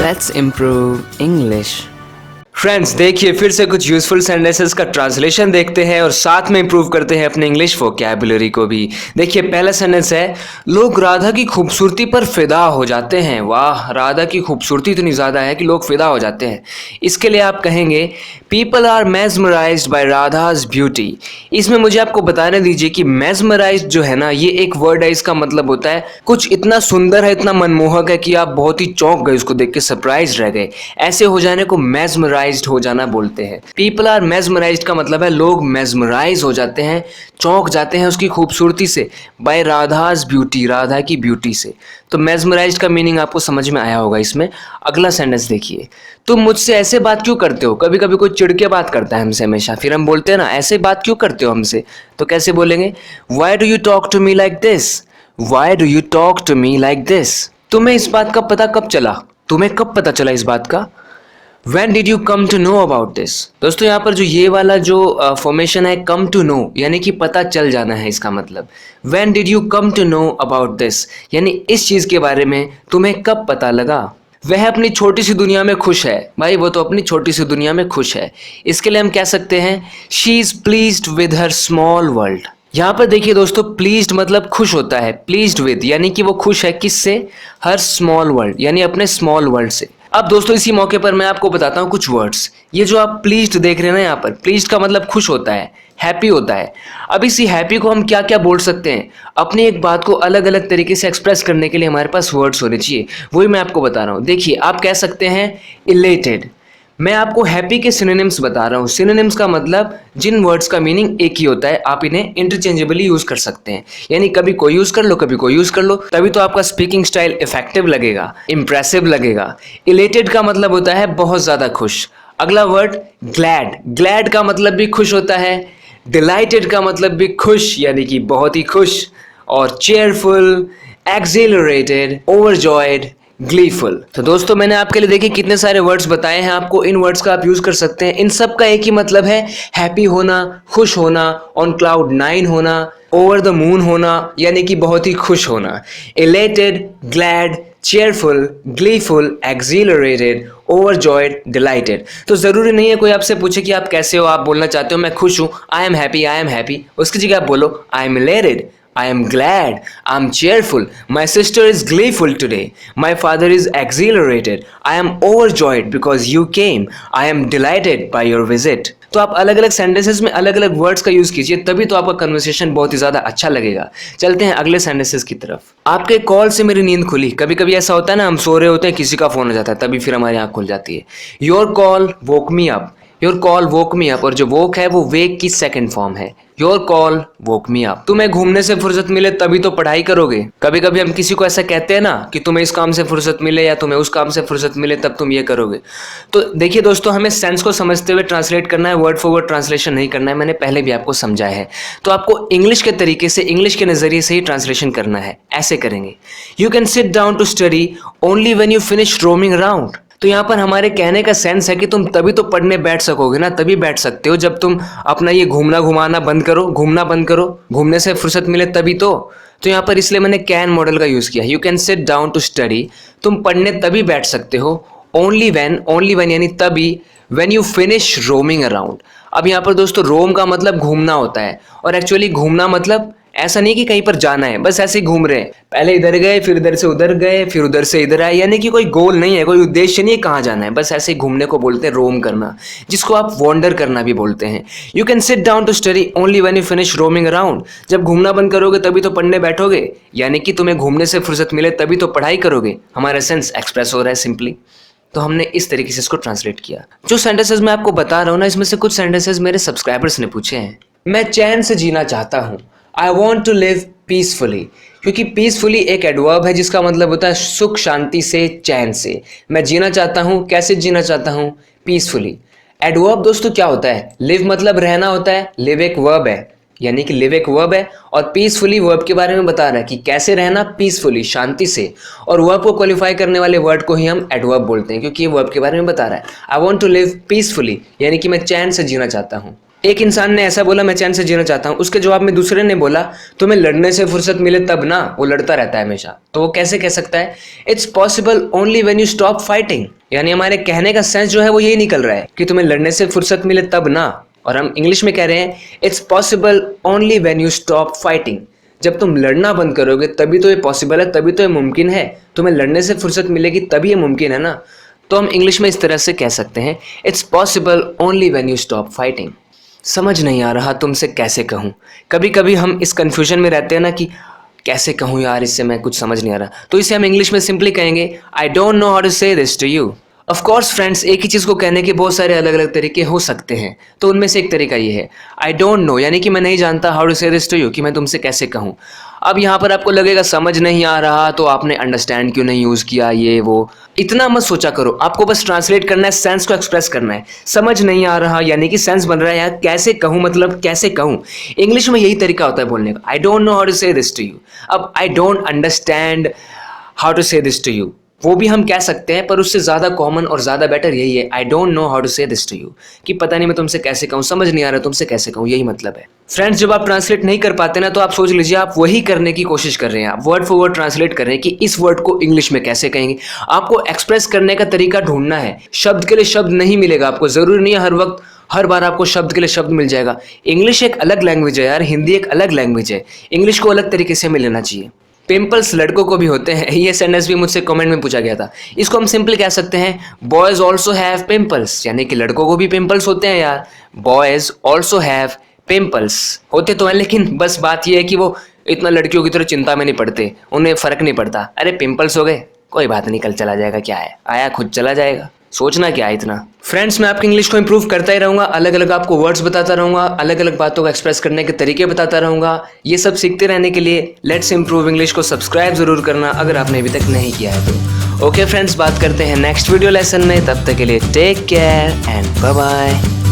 Let's improve English. Friends देखिए फिर से कुछ यूजफुल सेंटेंसेस का ट्रांसलेशन देखते हैं और साथ में इंप्रूव करते हैं अपने इंग्लिश वोकैबुलरी को भी। देखिए पहला सेंटेंस है, लोग राधा की खूबसूरती पर फिदा हो जाते हैं। वाह, राधा की खूबसूरती इतनी ज़्यादा है कि लोग फिदा हो जाते हैं। इसके लिए आप कहेंगे people are मेजमराइज्ड bye Radha's beauty. इसमें मुझे आपको बताने दीजिए कि मेजमराइज्ड जो है ना, ये एक वर्ड है, इसका मतलब होता है कुछ इतना सुंदर है, इतना मनमोहक है कि आप बहुत ही चौंक गए, उसको देख के सरप्राइज रह गए। ऐसे हो जाने को मेजमराइज्ड हो जाना बोलते हैं। पीपल आर मेजमराइज्ड का मतलब है लोग मेजमराइज हो जाते हैं, चौंक जाते हैं उसकी खूबसूरती से, बाय राधाज ब्यूटी, राधा की ब्यूटी से। तो मेजमराइज्ड का मीनिंग आपको समझ में आया होगा इसमें। अगला सेंटेंस देखिए, तुम मुझसे ऐसे बात क्यों करते हो। कभी कभी कोई चिढ़ के बात करता है हमसे हमेशा, फिर हम बोलते हैं ना ऐसे बात क्यों करते हो हमसे, तो कैसे बोलेंगे, why do you talk to me like this, why do you talk to me like this. तुम्हें इस बात का पता कब चला, तुम्हें कब पता चला इस बात का। When did you come to know about this? दोस्तों यहाँ पर जो ये वाला जो फॉर्मेशन है come to know, यानी कि पता चल जाना है, इसका मतलब When did you come to know about this? यानी इस चीज़ के बारे में तुम्हें कब पता लगा। वह अपनी छोटी सी दुनिया में खुश है। भाई वो तो अपनी छोटी सी दुनिया में खुश है। इसके लिए हम कह सकते हैं She is pleased with her small world। यहाँ पर देखिए दोस्तों, प्लीज्ड मतलब खुश होता है, प्लीज्ड विद यानी कि वो खुश है किससे, हर स्मॉल वर्ल्ड यानी अपने स्मॉल वर्ल्ड से। अब दोस्तों इसी मौके पर मैं आपको बताता हूँ कुछ वर्ड्स। ये जो आप प्लीज्ड देख रहे हैं ना, यहाँ पर प्लीज्ड का मतलब खुश होता है, हैप्पी होता है। अब इसी हैप्पी को हम क्या क्या बोल सकते हैं, अपनी एक बात को अलग अलग तरीके से एक्सप्रेस करने के लिए हमारे पास वर्ड्स होने चाहिए, वही मैं आपको बता रहा हूँ। देखिए आप कह सकते हैं इलेटेड। मैं आपको हैप्पी के सिनोनिम्स बता रहा हूँ। सिनोनिम्स का मतलब जिन वर्ड्स का मीनिंग एक ही होता है, आप इन्हें इंटरचेंजेबली यूज कर सकते हैं। यानी कभी कोई यूज कर लो, कभी कोई यूज कर लो, तभी तो आपका स्पीकिंग स्टाइल इफेक्टिव लगेगा, इंप्रेसिव लगेगा। इलेटेड का मतलब होता है बहुत ज्यादा खुश। अगला वर्ड ग्लैड। ग्लैड का मतलब भी खुश होता है। डिलाइटेड का मतलब भी खुश यानी कि बहुत ही खुश। और चेयरफुल, एक्सिलरेटेड, ओवरजॉयड, ग्लीफुल। तो दोस्तों मैंने आपके लिए देखिए कितने सारे वर्ड्स बताए हैं आपको, इन वर्ड्स का आप यूज कर सकते हैं। इन सब का एक ही मतलब है, हैप्पी होना, खुश होना, ऑन क्लाउड 9 होना, ओवर द मून होना, यानी कि बहुत ही खुश होना। Elated, glad, cheerful, gleeful, accelerated, overjoyed, dilated. तो जरूरी नहीं है कोई आपसे पूछे कि आप कैसे हो, आप बोलना चाहते हो मैं खुश हूं, I am happy, I am happy, उसकी जगह आप बोलो I am elated, I am glad, I am cheerful, my sister is gleeful today, my father is exhilarated, I am overjoyed because you came, I am delighted by your visit। तो आप अलग अलग sentences में अलग अलग words का use कीजिए, तभी तो आपका कन्वर्सेशन बहुत ही ज्यादा अच्छा लगेगा। चलते हैं अगले सेंटेंसेस की तरफ। आपके कॉल से मेरी नींद खुली। कभी कभी ऐसा होता है ना, हम सो रहे होते हैं, किसी का फोन आ जाता है, तभी फिर हमारी आंख खुल जाती है। Your call woke me up. Your call woke me up, और जो वोक है वो वेक की सेकंड फॉर्म है। Your call woke me up. तुम्हें घूमने से फुर्सत मिले तभी तो पढ़ाई करोगे। कभी कभी हम किसी को ऐसा कहते हैं ना कि तुम्हें इस काम से फुर्सत मिले या तुम्हें उस काम से फुर्सत मिले तब तुम ये करोगे। तो देखिए दोस्तों, हमें सेंस को समझते हुए ट्रांसलेट करना है, वर्ड फॉर वर्ड ट्रांसलेशन नहीं करना है। मैंने पहले भी आपको समझाया है। तो आपको इंग्लिश के तरीके से, इंग्लिश के नजरिए से ही ट्रांसलेशन करना है। ऐसे करेंगे, you can sit down to study only when you finish roaming around. तो यहाँ पर हमारे कहने का सेंस है कि तुम तभी तो पढ़ने बैठ सकोगे ना, तभी बैठ सकते हो जब तुम अपना ये घूमना घुमाना बंद करो, घूमना बंद करो, घूमने से फुर्सत मिले तभी तो। यहाँ पर इसलिए मैंने कैन मॉडल का यूज किया। You can sit down to study, तुम पढ़ने तभी बैठ सकते हो। ओनली व्हेन यानी तभी, when you finish roaming around. अब यहाँ पर दोस्तों रोम का मतलब घूमना होता है, और एक्चुअली घूमना मतलब ऐसा नहीं कि कहीं पर जाना है, बस ऐसे ही घूम रहे हैं, पहले इधर गए, फिर इधर से उधर गए, फिर उधर से इधर आए, यानी कि कोई गोल नहीं है, कोई उद्देश्य नहीं है कहाँ जाना है, बस ऐसे ही घूमने को बोलते हैं रोम करना, जिसको आप वॉन्डर करना भी बोलते हैं। You can sit down to study only when you finish roaming around. जब घूमना बंद करोगे तभी तो पढ़ने बैठोगे, यानी कि तुम्हें घूमने से फुर्सत मिले तभी तो पढ़ाई करोगे। हमारा सेंस एक्सप्रेस हो रहा है सिंपली। तो हमने इस तरीके से इसको ट्रांसलेट किया। जो सेंटेंसेस मैं आपको बता रहा हूँ ना, इसमें से कुछ सेंटेंसेस मेरे सब्सक्राइबर्स ने पूछे हैं। मैं चैन से जीना चाहता हूँ, I want to live peacefully. क्योंकि पीसफुली एक एडवर्ब है जिसका मतलब होता है सुख शांति से, चैन से। मैं जीना चाहता हूँ, कैसे जीना चाहता हूँ, पीसफुली। एडवर्ब दोस्तों क्या होता है, लिव मतलब रहना होता है, लिव एक वर्ब है, यानी कि लिव एक वर्ब है, और पीसफुली वर्ब के बारे में बता रहा है कि कैसे रहना पीसफुली, शांति से। और वर्ब को क्वालिफाई करने वाले वर्ड को ही हम एडवर्ब बोलते हैं, क्योंकि ये वर्ब के बारे में बता रहा है। I want to live peacefully, यानी कि मैं चैन से जीना चाहता हूँ। एक इंसान ने ऐसा बोला मैं चैन से जीना चाहता हूँ, उसके जवाब में दूसरे ने बोला तुम्हें लड़ने से फुर्सत मिले तब ना, वो लड़ता रहता है हमेशा। तो वो कैसे कह सकता है it's possible only when you stop fighting. यानी हमारे कहने का सेंस जो है वो यही निकल रहा है कि तुम्हें लड़ने से फुर्सत मिले तब ना, और हम इंग्लिश में कह रहे हैं it's possible only when you stop fighting. जब तुम लड़ना बंद करोगे तभी तो ये पॉसिबल है, तभी तो ये मुमकिन है। तुम्हें लड़ने से फुर्सत मिलेगी तभी ये मुमकिन है ना। तो हम इंग्लिश में इस तरह से कह सकते हैं it's possible only when you stop fighting. समझ नहीं आ रहा तुमसे कैसे कहूँ। कभी कभी हम इस कन्फ्यूजन में रहते हैं ना कि कैसे कहूँ यार, इससे मैं कुछ समझ नहीं आ रहा। तो इसे हम इंग्लिश में सिंपली कहेंगे I don't know how to say this to you. Of course friends, एक ही चीज़ को कहने के बहुत सारे अलग अलग तरीके हो सकते हैं। तो उनमें से एक तरीका ये है आई डोंट नो, यानी कि मैं नहीं जानता, how to say this to you, कि मैं तुमसे कैसे कहूँ। अब यहाँ पर आपको लगेगा समझ नहीं आ रहा तो आपने अंडरस्टैंड क्यों नहीं यूज़ किया, ये वो इतना मत सोचा करो। आपको बस ट्रांसलेट करना है, सेंस को एक्सप्रेस करना है। समझ नहीं आ रहा यानी कि सेंस बन रहा है यार, कैसे कहूँ मतलब कैसे कहूँ। इंग्लिश में यही तरीका होता है बोलने का, I don't know how to say this to you. अब I don't understand how to say this to you, वो भी हम कह सकते हैं, पर उससे ज़्यादा कॉमन और ज़्यादा बेटर यही है I don't know how to say this to you, कि पता नहीं मैं तुमसे कैसे कहूँ, समझ नहीं आ रहा तुमसे कैसे कहूँ, यही मतलब है। फ्रेंड्स, जब आप ट्रांसलेट नहीं कर पाते ना तो आप सोच लीजिए आप वही करने की कोशिश कर रहे हैं, आप वर्ड फॉर वर्ड ट्रांसलेट कर रहे हैं कि इस वर्ड को इंग्लिश में कैसे कहेंगे। आपको एक्सप्रेस करने का तरीका ढूंढना है। शब्द के लिए शब्द नहीं मिलेगा आपको, ज़रूरी नहीं है हर वक्त हर बार आपको शब्द के लिए शब्द मिल जाएगा। इंग्लिश एक अलग लैंग्वेज है यार, हिंदी एक अलग लैंग्वेज है, इंग्लिश को अलग तरीके से हमें लेना चाहिए। पिंपल्स लड़कों को भी होते हैं, ये सेंटेंस भी मुझसे कमेंट में पूछा गया था। इसको हम सिंपली कह सकते हैं बॉयज ऑल्सो हैव पिंपल्स, यानी कि लड़कों को भी पिंपल्स होते हैं यार। बॉयज ऑल्सो हैव पिंपल्स, होते तो हैं लेकिन बस बात यह है कि वो इतना लड़कियों की तरह चिंता में नहीं पड़ते, उन्हें फर्क नहीं पड़ता। अरे पिंपल्स हो गए, कोई बात नहीं, कल चला जाएगा, क्या है, आया खुद चला जाएगा, सोचना क्या है इतना। फ्रेंड्स, मैं आपकी इंग्लिश को इंप्रूव करता ही रहूँगा, अलग अलग आपको वर्ड्स बताता रहूँगा, अलग अलग बातों को एक्सप्रेस करने के तरीके बताता रहूँगा। ये सब सीखते रहने के लिए लेट्स इंप्रूव इंग्लिश को सब्सक्राइब ज़रूर करना अगर आपने अभी तक नहीं किया है तो। ओके फ्रेंड्स, बात करते हैं नेक्स्ट वीडियो लेसन में, तब तक के लिए take care and bye bye.